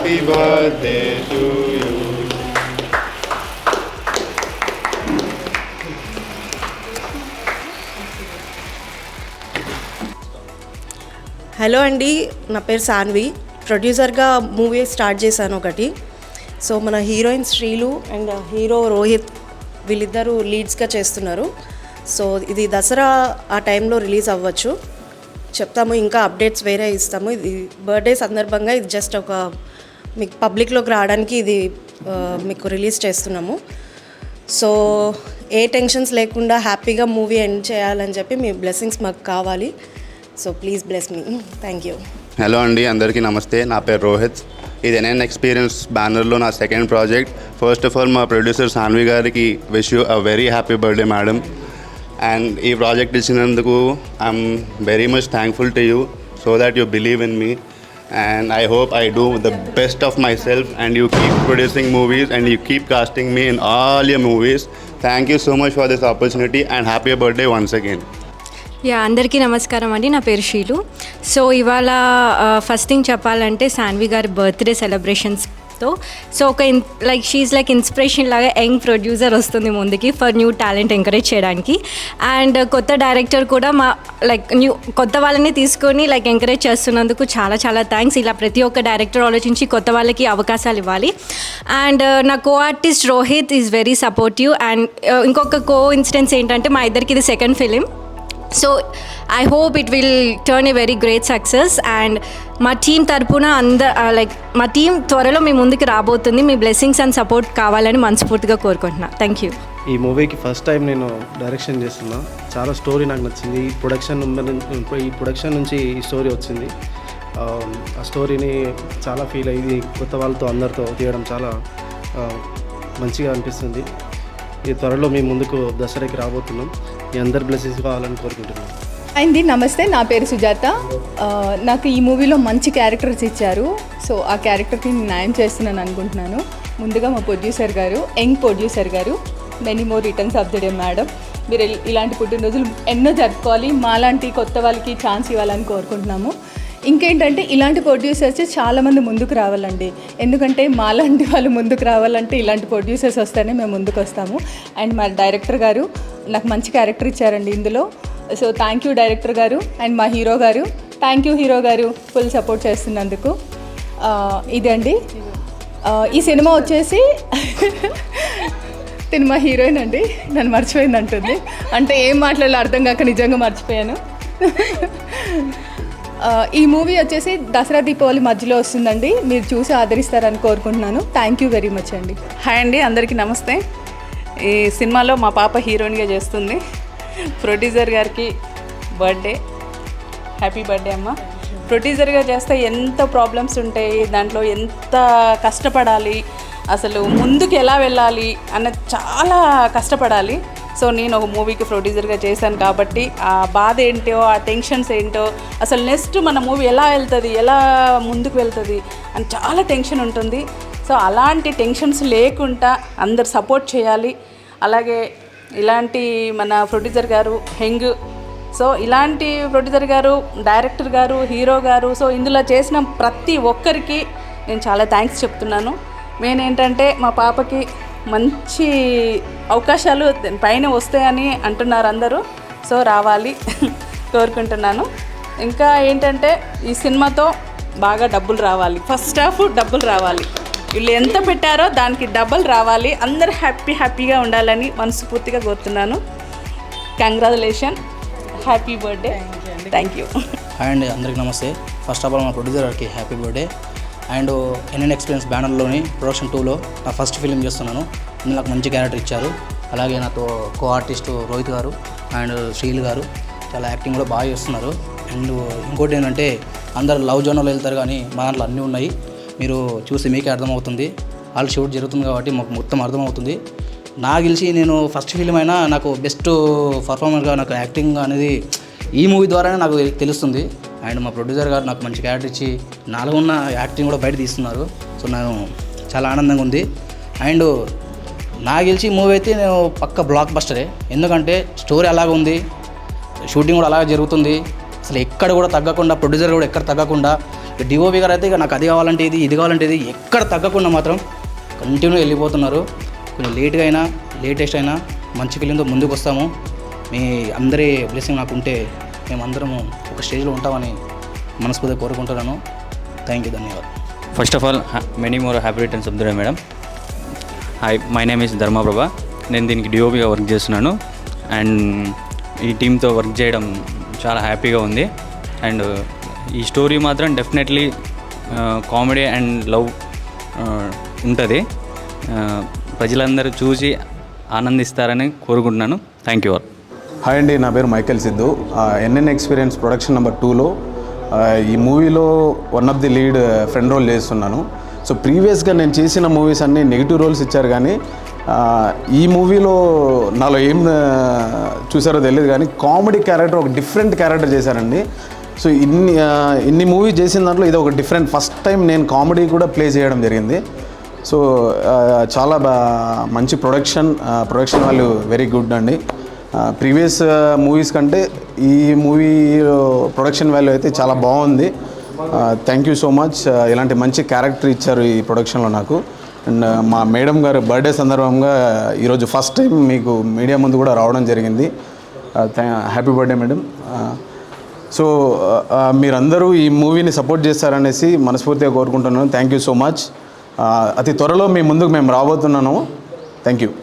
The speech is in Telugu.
Happy birthday to you. Hello అండి, నా పేరు సాన్వి. ప్రొడ్యూసర్గా మూవీ స్టార్ట్ చేశాను ఒకటి. సో మన హీరోయిన్ శ్రీలు అండ్ హీరో రోహిత్ వీళ్ళిద్దరూ లీడ్స్గా చేస్తున్నారు. సో ఇది దసరా ఆ టైంలో రిలీజ్ అవ్వచ్చు చెప్తాము, ఇంకా అప్డేట్స్ వేరే ఇస్తాము. ఇది బర్త్డే సందర్భంగా ఇది జస్ట్ ఒక మీకు పబ్లిక్లోకి రావడానికి ఇది మీకు రిలీజ్ చేస్తున్నాము. సో ఏ టెన్షన్స్ లేకుండా హ్యాపీగా మూవీ ఎండ్ చేయాలని చెప్పి మీ బ్లెస్సింగ్స్ మాకు కావాలి. So please bless me. Thank you. Hello అండి, అందరికీ నమస్తే. నా పేరు రోహిత్. ఇది ఎన్ఎన్ ఎక్స్పీరియన్స్ బ్యానర్లో నా second project. First of all మా ప్రొడ్యూసర్ సాన్వి గారికి wish you a very happy birthday madam. And ఈ ప్రాజెక్ట్ ఇచ్చినందుకు I'm very much thankful to you so that you believe in me. And I hope I do the best of myself and you keep producing movies and you keep casting me in all your movies. Thank you so much for this opportunity and happy birthday once again. అందరికీ నమస్కారం అండి. నా పేరు షీలు. సో ఇవాళ ఫస్ట్ థింగ్ చెప్పాలంటే సాన్వి గారి బర్త్డే సెలబ్రేషన్స్తో సో ఒక లైక్ షీఈ్ లైక్ ఇన్స్పిరేషన్ లాగా యంగ్ ప్రొడ్యూసర్ వస్తుంది ముందుకి ఫర్ న్యూ టాలెంట్ ఎంకరేజ్ చేయడానికి. అండ్ కొత్త డైరెక్టర్ కూడా మా లైక్ కొత్త వాళ్ళని తీసుకొని లైక్ ఎంకరేజ్ చేస్తున్నందుకు చాలా చాలా థ్యాంక్స్. ఇలా ప్రతి ఒక్క డైరెక్టర్ ఆలోచించి కొత్త వాళ్ళకి అవకాశాలు ఇవ్వాలి. అండ్ నా co artist Rohit is very supportive. And ఇంకొక కో ఇన్సిడెన్స్ ఏంటంటే మా ఇద్దరికి ఇది second film. So I hope it will turn a very great success. And మా టీం తరపున లైక్ మా టీం త్వరలో మీ ముందుకు రాబోతుంది. మీ బ్లెస్సింగ్స్ అండ్ సపోర్ట్ కావాలని మనస్ఫూర్తిగా కోరుకుంటున్నా. Thank you. ఈ మూవీకి ఫస్ట్ టైం నేను డైరెక్షన్ చేస్తున్నా. చాలా స్టోరీ నాకు నచ్చింది. ఈ ప్రొడక్షన్ నుంచి ఈ స్టోరీ వచ్చింది. ఆ స్టోరీని చాలా ఫీల్ అయ్యి కొత్త వాళ్ళతో అందరితో తీయడం చాలా మంచిగా అనిపిస్తుంది. ఈ త్వరలో మీ ముందుకు దసరాకి రాబోతున్నాం. మీ అందరి బ్లెస్సింగ్స్ కావాలని కోరుకుంటున్నాను. అండి నమస్తే, నా పేరు సుజాత. నాకు ఈ మూవీలో మంచి క్యారెక్టర్స్ ఇచ్చారు. సో ఆ క్యారెక్టర్కి నేను న్యాయం చేస్తున్నాను అనుకుంటున్నాను. ముందుగా మా ప్రొడ్యూసర్ గారు, యంగ్ ప్రొడ్యూసర్ గారు, many more returns of the day madam. మీరు ఇలాంటి పుట్టినరోజులు ఎన్నో జరుపుకోవాలి. మాలాంటి కొత్త వాళ్ళకి ఛాన్స్ ఇవ్వాలని కోరుకుంటున్నాము. ఇంకేంటంటే ఇలాంటి ప్రొడ్యూసర్స్ చాలామంది ముందుకు రావాలండి. ఎందుకంటే మాలాంటి వాళ్ళు ముందుకు రావాలంటే ఇలాంటి ప్రొడ్యూసర్స్ వస్తేనే మేము ముందుకు వస్తాము. అండ్ మా డైరెక్టర్ గారు నాకు మంచి క్యారెక్టర్ ఇచ్చారండి ఇందులో. సో థ్యాంక్ యూ డైరెక్టర్ గారు. అండ్ మా హీరో గారు, థ్యాంక్ యూ హీరో గారు ఫుల్ సపోర్ట్ చేస్తున్నందుకు. ఇదండి ఈ సినిమా వచ్చేసి తిను మా హీరోయిన్ అండి. నన్ను మర్చిపోయింది అంటుంది, అంటే ఏం మాట్లాడాలో అర్థం కాక నిజంగా మర్చిపోయాను. ఈ మూవీ వచ్చేసి దసరా దీపావళి మధ్యలో వస్తుందండి. మీరు చూసి ఆదరిస్తారని కోరుకుంటున్నాను. థ్యాంక్ యూ వెరీ మచ్ అండి. హాయ్ అండి, అందరికీ నమస్తే. ఈ సినిమాలో మా పాప హీరోయిన్గా చేస్తుంది. ప్రొడ్యూసర్ గారికి బర్త్డే, హ్యాపీ బర్త్డే అమ్మ. ప్రొడ్యూసర్గా చేస్తే ఎంత ప్రాబ్లమ్స్ ఉంటాయి, దాంట్లో ఎంత కష్టపడాలి, అసలు ముందుకు ఎలా వెళ్ళాలి అన్నది చాలా కష్టపడాలి. సో నేను ఒక మూవీకి ప్రొడ్యూసర్గా చేశాను కాబట్టి ఆ బాధ ఏంటో, ఆ టెన్షన్స్ ఏంటో, అసలు నెక్స్ట్ మన మూవీ ఎలా వెళ్తుంది, ఎలా ముందుకు వెళ్తుంది అని చాలా టెన్షన్ ఉంటుంది. సో అలాంటి టెన్షన్స్ లేకుండా అందరు సపోర్ట్ చేయాలి. అలాగే ఇలాంటి మన ప్రొడ్యూసర్ గారు యంగ్, సో ఇలాంటి ప్రొడ్యూసర్ గారు, డైరెక్టర్ గారు, హీరో గారు, సో ఇందులో చేసిన ప్రతి ఒక్కరికి నేను చాలా థ్యాంక్స్ చెప్తున్నాను. మెయిన్ ఏంటంటే మా పాపకి మంచి అవకాశాలు పైన వస్తాయని అంటున్నారు అందరూ. సో రావాలి కోరుకుంటున్నాను. ఇంకా ఏంటంటే ఈ సినిమాతో బాగా డబ్బులు రావాలి. ఫస్ట్ హాఫ్ డబ్బులు రావాలి. వీళ్ళు ఎంత పెట్టారో దానికి డబ్బులు రావాలి. అందరూ హ్యాపీగా ఉండాలని మనస్ఫూర్తిగా కోరుతున్నాను. Congratulation, happy birthday. Thank you. Hi అండి, అందరికీ నమస్తే. ఫస్ట్ ఆఫ్ ఆల్ మా ప్రొడ్యూసర్ గారికి happy birthday. And NN experience బ్యానర్లోని ప్రొడక్షన్ 2లో నా ఫస్ట్ ఫిలిం చేస్తున్నాను. ఇందులో నాకు మంచి క్యారెక్టర్ ఇచ్చారు. అలాగే నాతో కో ఆర్టిస్ట్ రోహిత్ గారు అండ్ శ్రీలు గారు చాలా యాక్టింగ్ కూడా బాగా చేస్తున్నారు. అండ్ ఇంకోటి ఏంటంటే అందరు లవ్ జోన్లో వెళ్తారు, కానీ మా దాంట్లో అన్నీ ఉన్నాయి. మీరు చూసి మీకే అర్థమవుతుంది. వాళ్ళు షూట్ జరుగుతుంది కాబట్టి మాకు మొత్తం అర్థమవుతుంది. నాకు తెలిసి నేను ఫస్ట్ ఫిలిం అయినా నాకు బెస్ట్ పర్ఫార్మర్గా నాకు యాక్టింగ్ అనేది ఈ మూవీ ద్వారానే నాకు తెలుస్తుంది. అండ్ మా ప్రొడ్యూసర్ గారు నాకు మంచి క్యారెక్టర్ ఇచ్చి నాలో ఉన్న యాక్టింగ్ కూడా బయట తీస్తున్నారు. సో నాకు చాలా ఆనందంగా ఉంది. అండ్ నాకు తెలిసి మూవీ అయితే నేను పక్క బ్లాక్ బస్టరే. ఎందుకంటే స్టోరీ అలాగే ఉంది, షూటింగ్ కూడా అలాగే జరుగుతుంది. అసలు ఎక్కడ కూడా తగ్గకుండా, ప్రొడ్యూసర్ కూడా ఎక్కడ తగ్గకుండా డిఓపి గారు అయితే ఇక నాకు అది కావాలంటే ఇది కావాలంటే ఇది ఎక్కడ తగ్గకుండా మాత్రం కంటిన్యూ వెళ్ళిపోతున్నారు. కొంచెం లేట్గా అయినా లేటెస్ట్ అయినా మంచి ఫిలింతో ముందుకు వస్తాము. మీ అందరి బ్లెస్సింగ్ నాకు ఉంటే మేమందరము ఒక స్టేజ్లో ఉంటామని మనస్ఫూర్తిగా కోరుకుంటున్నాను. థ్యాంక్ యూ, ధన్యవాదాలు. First of all many more happy returns of the day madam. Hi, my name is Dharmaprabha. నేను దీనికి డిఓపిగా వర్క్ చేస్తున్నాను అండ్ ఈ టీంతో వర్క్ చేయడం చాలా హ్యాపీగా ఉంది. అండ్ ఈ స్టోరీ మాత్రం డెఫినెట్లీ కామెడీ అండ్ లవ్ ఉంటుంది. ప్రజలందరూ చూసి ఆనందిస్తారని కోరుకుంటున్నాను. Thank you all. హాయ్ అండి, నా పేరు Michael Siddhu. NN experience production number 2లో ఈ మూవీలో one of the lead friend role చేస్తున్నాను. సో ప్రీవియస్గా నేను చేసిన మూవీస్ అన్నీ నెగిటివ్ రోల్స్ ఇచ్చారు, కానీ ఈ మూవీలో నాలో ఏం చూసారో తెలియదు, కానీ కామెడీ క్యారెక్టర్ ఒక డిఫరెంట్ క్యారెక్టర్ చేశారండి. సో ఇన్ని మూవీ చేసిన దాంట్లో ఇది ఒక డిఫరెంట్, ఫస్ట్ టైం నేను కామెడీ కూడా ప్లే చేయడం జరిగింది. సో చాలా మంచి ప్రొడక్షన్ వాల్యూ వెరీ గుడ్ అండి. ప్రీవియస్ మూవీస్ కంటే ఈ మూవీ ప్రొడక్షన్ వాల్యూ అయితే చాలా బాగుంది. Thank you so much. ఇలాంటి మంచి క్యారెక్టర్ ఇచ్చారు ఈ ప్రొడక్షన్లో నాకు. అండ్ మా మేడం గారు బర్త్డే సందర్భంగా ఈరోజు ఫస్ట్ టైం మీకు మీడియా ముందు కూడా రావడం జరిగింది. Happy birthday madam. సో మీరందరూ ఈ మూవీని సపోర్ట్ చేస్తారనేసి మనస్ఫూర్తిగా కోరుకుంటున్నాను. Thank you so much. అతి త్వరలో మీ ముందుకు మేము రాబోతున్నాను. Thank you.